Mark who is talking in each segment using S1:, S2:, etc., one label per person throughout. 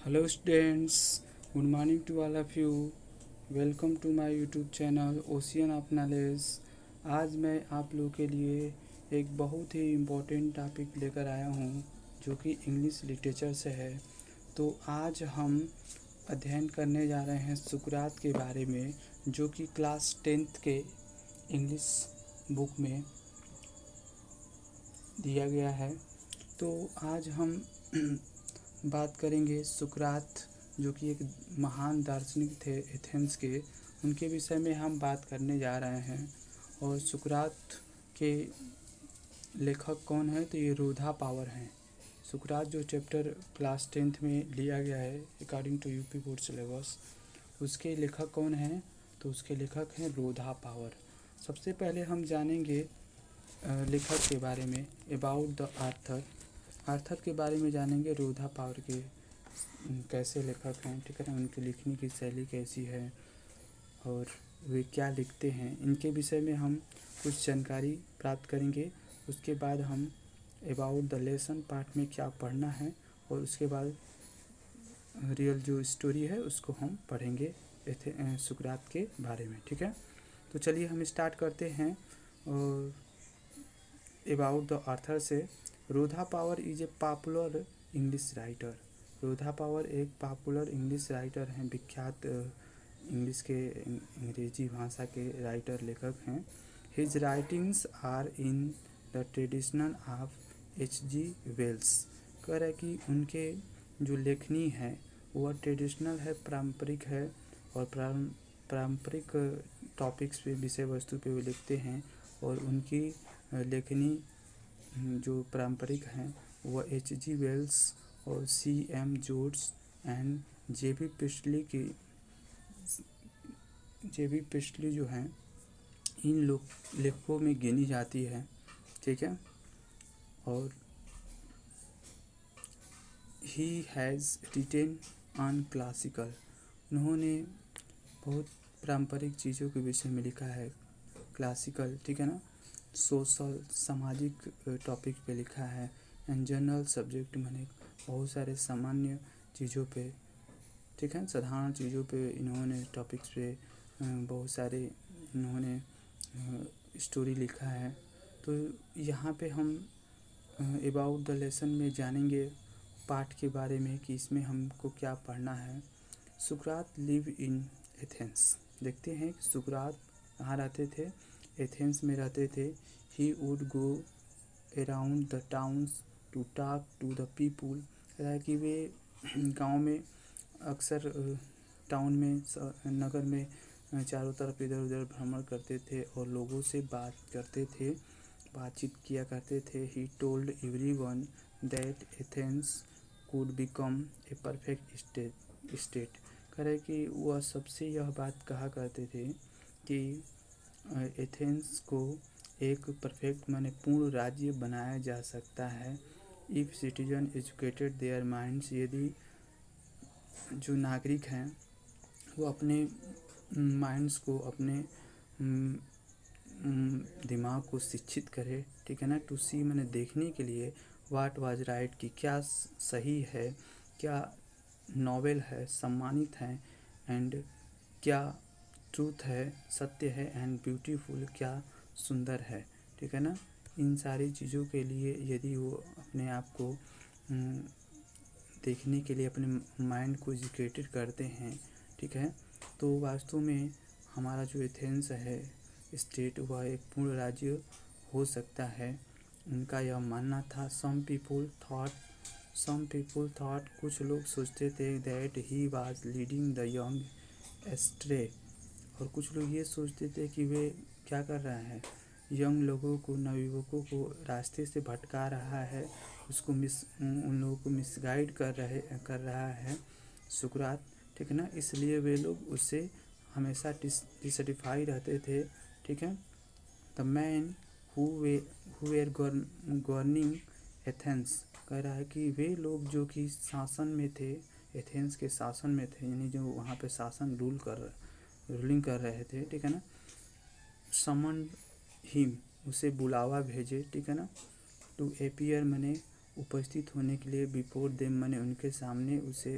S1: Hello students, good morning to all of you. Welcome to my YouTube channel ocean of knowledge. आज मैं आप लोगों के लिए एक बहुत ही इम्पोर्टेंट टॉपिक लेकर आया हूँ जो कि इंग्लिश लिटरेचर से है। तो आज हम अध्ययन करने जा रहे हैं सुकरात के बारे में, जो कि क्लास 10th के इंग्लिश बुक में दिया गया है। तो आज हम बात करेंगे सुकरात, जो कि एक महान दार्शनिक थे एथेंस के, उनके विषय में हम बात करने जा रहे हैं। और सुकरात के लेखक कौन है, तो ये रोधा पावर हैं। सुकरात जो चैप्टर क्लास 10th में लिया गया है according to UP board syllabus, उसके लेखक कौन हैं, तो उसके लेखक हैं रोधा पावर। सबसे पहले हम जानेंगे लेखक के बारे में, अबाउट द आर्थर। आर्थर के बारे में जानेंगे, रोधा पावर के कैसे लेखक हैं, ठीक है ना, उनकी लिखने की शैली कैसी है और वे क्या लिखते हैं, इनके विषय में हम कुछ जानकारी प्राप्त करेंगे। उसके बाद हम अबाउट द लेसन पार्ट में क्या पढ़ना है, और उसके बाद रियल जो स्टोरी है उसको हम पढ़ेंगे सुकरात के बारे में, ठीक है। तो चलिए हम स्टार्ट करते हैं अबाउट द आर्थर से। Rhoda Power is a popular English writer. Rhoda Power एक पॉपुलर इंग्लिश राइटर हैं, विख्यात इंग्लिश के अंग्रेजी भाषा के राइटर लेखक हैं। His writings are in the traditional of H.G. Wells. कह रहा है कि उनके जो लेखनी है वह ट्रेडिशनल है, पारंपरिक है, और पारंपरिक टॉपिक्स पे, विषय वस्तु पे वो लिखते हैं। और उनकी लेखनी जो पारंपरिक हैं वह H.G. वेल्स और C.M. Jones and J.B. Priestly जो हैं, इन लेखकों में गिनी जाती है, ठीक है। और he has retain on classical, उन्होंने बहुत पारंपरिक चीज़ों के विषय में लिखा है, क्लासिकल, ठीक है ना, सोशल सामाजिक टॉपिक पे लिखा है, एंड जनरल सब्जेक्ट माने बहुत सारे सामान्य चीज़ों पे, ठीक है, साधारण चीज़ों पे इन्होंने टॉपिक्स पे बहुत सारे इन्होंने स्टोरी लिखा है। तो यहाँ पे हम अबाउट द लेसन में जानेंगे पाठ के बारे में कि इसमें हमको क्या पढ़ना है। सुकरात लिव इन एथेंस। देखते हैं कि सुकरात कहाँ रहते थे, एथेंस में रहते थे। He would go around the towns to talk to the people. कह कि वे गांव में अक्सर टाउन में नगर में चारों तरफ इधर उधर भ्रमण करते थे और लोगों से बात करते थे, बातचीत किया करते थे। He told everyone that Athens could become a perfect state. कह रहे कि वह सबसे यह बात कहा करते थे कि एथेंस को एक परफेक्ट माने पूर्ण राज्य बनाया जा सकता है। If citizen educated their minds, यदि जो नागरिक हैं वो अपने माइंड्स को, अपने दिमाग को शिक्षित करे, ठीक है ना, टू सी मैंने देखने के लिए, वाट वाज राइट कि क्या सही है, क्या नॉवेल है, सम्मानित है, एंड क्या ट्रूथ है, सत्य है, एंड ब्यूटीफुल क्या सुंदर है, ठीक है ना। इन सारी चीज़ों के लिए यदि वो अपने आप को देखने के लिए अपने माइंड को एजुकेटेड करते हैं, ठीक है, तो वास्तव में हमारा जो एथेंस है स्टेट, वह एक पूर्ण राज्य हो सकता है। उनका यह मानना था। सम पीपुल थॉट, कुछ लोग सोचते थे, that he was leading the young ashtray, और कुछ लोग ये सोचते थे कि वे क्या कर रहा है, यंग लोगों को, नवयुवकों को रास्ते से भटका रहा है, उसको उन लोगों को मिसगाइड कर रहा है सुकरात, ठीक है ना। इसलिए वे लोग उससे हमेशा डिसटिफाई रहते थे, ठीक है। The man who were governing Athens, कह रहा है कि वे लोग जो कि शासन में थे, एथेंस के शासन में थे, यानी जो वहाँ पे शासन रूलिंग कर रहे थे, ठीक है ना। समन हिम, उसे बुलावा भेजे, ठीक है ना। टू अपीयर, मैंने उपस्थित होने के लिए, बिफोर देम, मैंने उनके सामने उसे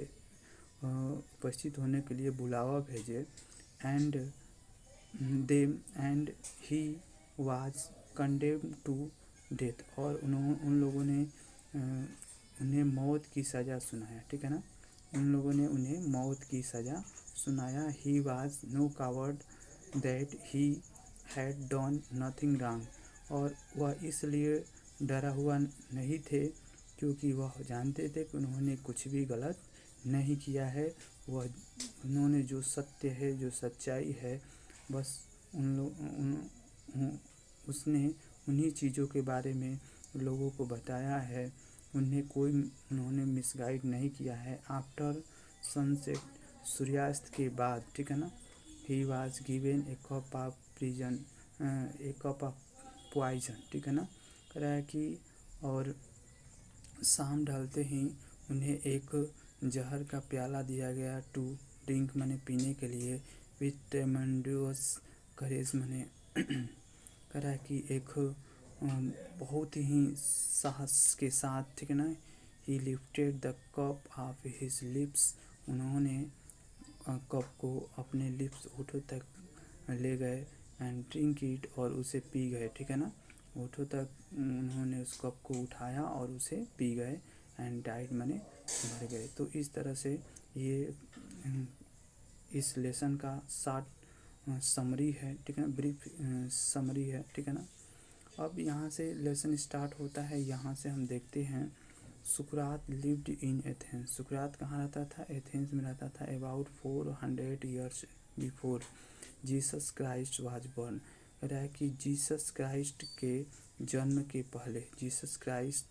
S1: उपस्थित होने के लिए बुलावा भेजे। And them and he was condemned to death, और उन लोगों ने उन्हें मौत की सज़ा सुनाया, ठीक है ना। उन लोगों ने उन्हें मौत की सज़ा सुनाया। He was no coward that he had done nothing wrong, और वह इसलिए डरा हुआ नहीं थे क्योंकि वह जानते थे कि उन्होंने कुछ भी गलत नहीं किया है। उन्होंने जो सत्य है, जो सच्चाई है, बस उसने उन्हीं चीज़ों के बारे में लोगों को बताया है। उन्होंने मिसगाइड नहीं किया है। आफ्टर सनसेट, सूर्यास्त के बाद, ठीक है ना, he was given a cup of poison, ठीक है ना। कह रहा है कि और शाम ढलते ही उन्हें एक जहर का प्याला दिया गया, टू ड्रिंक मैंने पीने के लिए, विथ ट्रेमेंडस करेज मैंने कह रहा है कि एक बहुत ही साहस के साथ, ठीक है ना, ही lifted the cup of his lips, उन्होंने कप को अपने लिप्स होठों तक ले गए, एंड ड्रिंक इट, और उसे पी गए, ठीक है ना। होठों तक उन्होंने उस कप को उठाया और उसे पी गए, एंड डाइट मैंने मर गए। तो इस तरह से ये इस लेसन का शॉर्ट समरी है, ठीक है ना, ब्रीफ समरी है, ठीक है ना। अब यहाँ से लेसन स्टार्ट होता है। यहाँ से हम देखते हैं सुकरात लिव्ड इन एथेंस। सुकरात कहाँ रहता था? एथेंस में रहता था। About 400 years before Jesus Christ was born. रहा है कि जीसस क्राइस्ट के जन्म के पहले, जीसस क्राइस्ट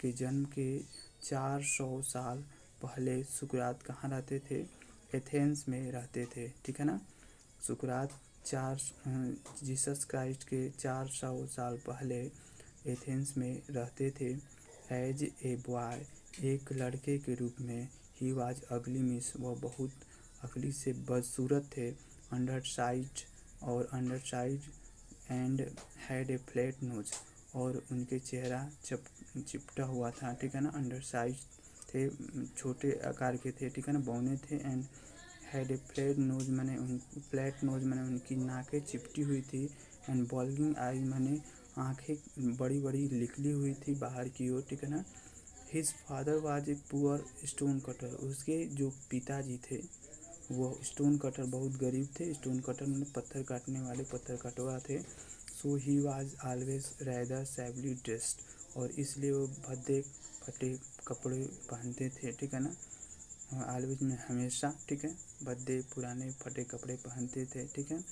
S1: के जन्म के 400 साल पहले सुकरात कहाँ रहते थे? एथेंस में रहते थे, ठीक है ना। सुकरात जीसस क्राइस्ट के 400 साल पहले एथेंस में रहते थे। एज ए बॉय, एक लड़के के रूप में। ही वाज अगली मिस, वह बहुत अगली से बदसूरत थे। Under side and had a flat knows, और उनके चेहरा चिपटा हुआ था, ठीक है ना। अंडर साइज थे, छोटे आकार के थे, ठीक है ना, बौने थे। And had a flat knows मैंने उनकी नाकें चिपटी हुई थी। एंड बल्जिंग आई मैंने आँखें बड़ी बड़ी निकली हुई थी बाहर की ओर, ठीक है ना। His father was a poor stone cutter, उसके जो पिताजी थे वो स्टोन कटर, बहुत गरीब थे। स्टोन कटर में पत्थर काटने वाले, पत्थर कटवा थे। So he was always rather shabbily dressed, और इसलिए वो भद्दे फटे कपड़े पहनते थे, ठीक है ना। ऑलवेज में हमेशा, ठीक है, भद्दे पुराने फटे कपड़े पहनते थे, ठीक है।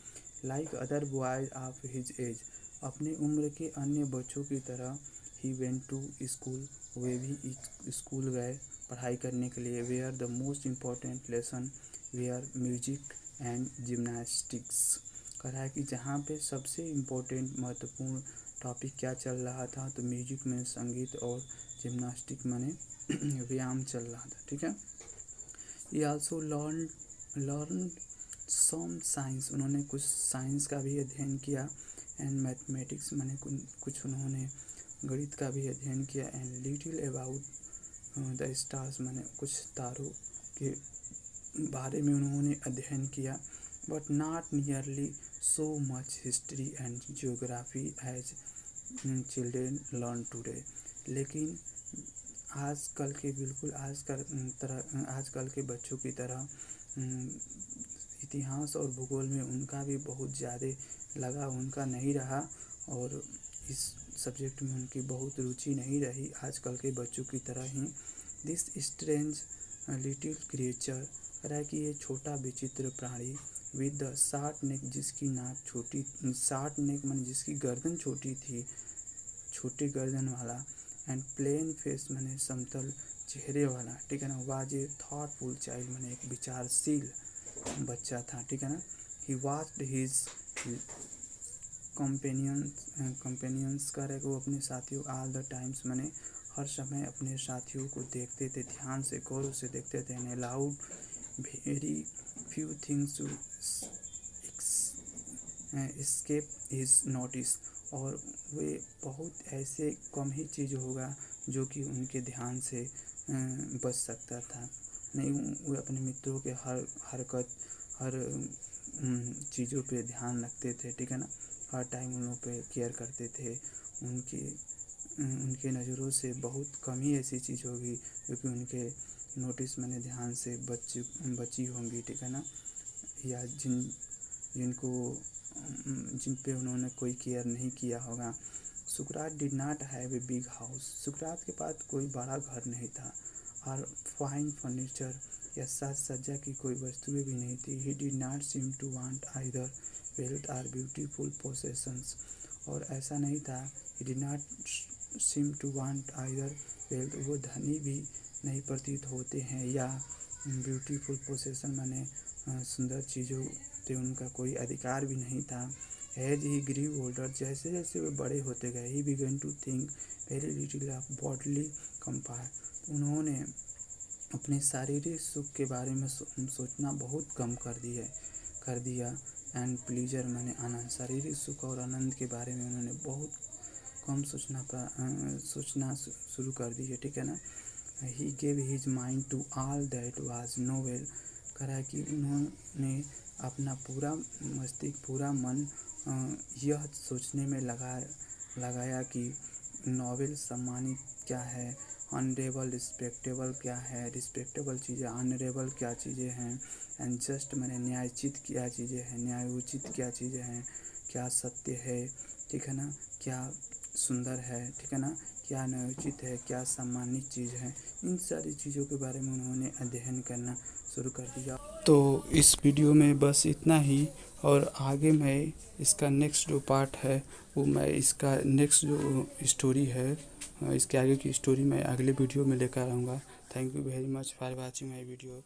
S1: Like other boys of his age, अपने उम्र के अन्य बच्चों की तरह। ही वेंट टू स्कूल, वे भी स्कूल गए पढ़ाई करने के लिए। Were the most important lesson were music and gymnastics. कह रहा है कि जहाँ पे सबसे इम्पोर्टेंट महत्वपूर्ण टॉपिक क्या चल रहा था, तो म्यूजिक में संगीत, और जिम्नास्टिक माने व्यायाम चल रहा था, ठीक है। He also learn some science, उन्होंने कुछ साइंस का भी अध्ययन किया। एंड मैथमेटिक्स माने कुछ उन्होंने गणित का भी अध्ययन किया। And little about the stars, माने कुछ तारों के बारे में उन्होंने अध्ययन किया। But not nearly so much history and geography as children learn today, लेकिन आजकल के बच्चों की तरह इतिहास और भूगोल में उनका भी बहुत ज़्यादा लगाव उनका नहीं रहा, और इस सब्जेक्ट में उनकी बहुत रुचि नहीं रही आजकल के बच्चों की तरह ही। दिस स्ट्रेंज लिटिल क्रिएचर, रहा है कि ये छोटा विचित्र प्राणी, विद द शार्ट नेक, जिसकी नाक छोटी, शार्ट नेक माने जिसकी गर्दन छोटी थी, छोटी गर्दन वाला। एंड प्लेन फेस माने समतल चेहरे वाला, ठीक है ना। वाज ए थॉटफुल चाइल्ड, माने एक विचारशील बच्चा था, ठीक है ना। ही वॉच्ड हिज कंपेनियंस कर है कि वो अपने साथियों ऑल द टाइम्स, माने हर समय अपने साथियों को देखते थे, ध्यान से गौर से देखते थे। And allowed very few things to escape his notice, और वे बहुत ऐसे कम ही चीज़ होगा जो कि उनके ध्यान से बच सकता था, नहीं, वो अपने मित्रों के हर हरकत, हर चीज़ों पे ध्यान रखते थे, ठीक है ना। हर टाइम उन लोगों पे केयर करते थे। उनके नज़रों से बहुत कम ही ऐसी चीज़ होगी जो कि उनके नोटिस मैंने ध्यान से बची होंगी, ठीक है ना, या जिनको जिन पे उन्होंने कोई केयर नहीं किया होगा। सुकरात did not have a big house. सुकरात के पास कोई बड़ा घर नहीं था और फाइन फर्नीचर या साज सज्जा की कोई वस्तुएं भी नहीं थी। He did not seem to want either wealth or beautiful possessions. और ऐसा नहीं था, he did not seem to want either wealth, वो धनी भी नहीं प्रतीत होते हैं, या ब्यूटीफुल पोसेशन माने सुंदर चीज़ों पे उनका कोई अधिकार भी नहीं था। एज ही ग्रीव ओल्डर, जैसे जैसे वे बड़े होते गए, he began to think very little of bodily comfort. उन्होंने अपने शारीरिक सुख के बारे में सोचना बहुत कम कर दिया। एंड प्लीजर माने आनंद, शारीरिक सुख और आनंद के बारे में उन्होंने बहुत कम सोचना शुरू कर दिया, ठीक है ना। He gave his mind to all that was novel. करा कि उन्होंने अपना पूरा मस्तिष्क, पूरा मन यह सोचने में लगाया कि नोबेल सम्मानित क्या है, ऑनरेबल रिस्पेक्टेबल क्या है, रिस्पेक्टेबल चीज़ें, ऑनरेबल क्या चीज़ें हैं, एंड जस्ट मैंने न्यायोचित क्या चीज़ें हैं, न्यायोचित क्या चीज़ें हैं, क्या सत्य है, ठीक है ना, क्या सुंदर है, ठीक है ना, क्या न्यायोचित है, क्या सम्मानित चीज़ है। इन सारी चीज़ों के बारे में उन्होंने अध्ययन करना शुरू कर दिया। तो इस वीडियो में बस इतना ही, और आगे मैं इसका नेक्स्ट जो पार्ट है वो मैं इसका नेक्स्ट जो स्टोरी है, इसके आगे की स्टोरी मैं अगले वीडियो में लेकर आऊँगा। Thank you very much for watching my video.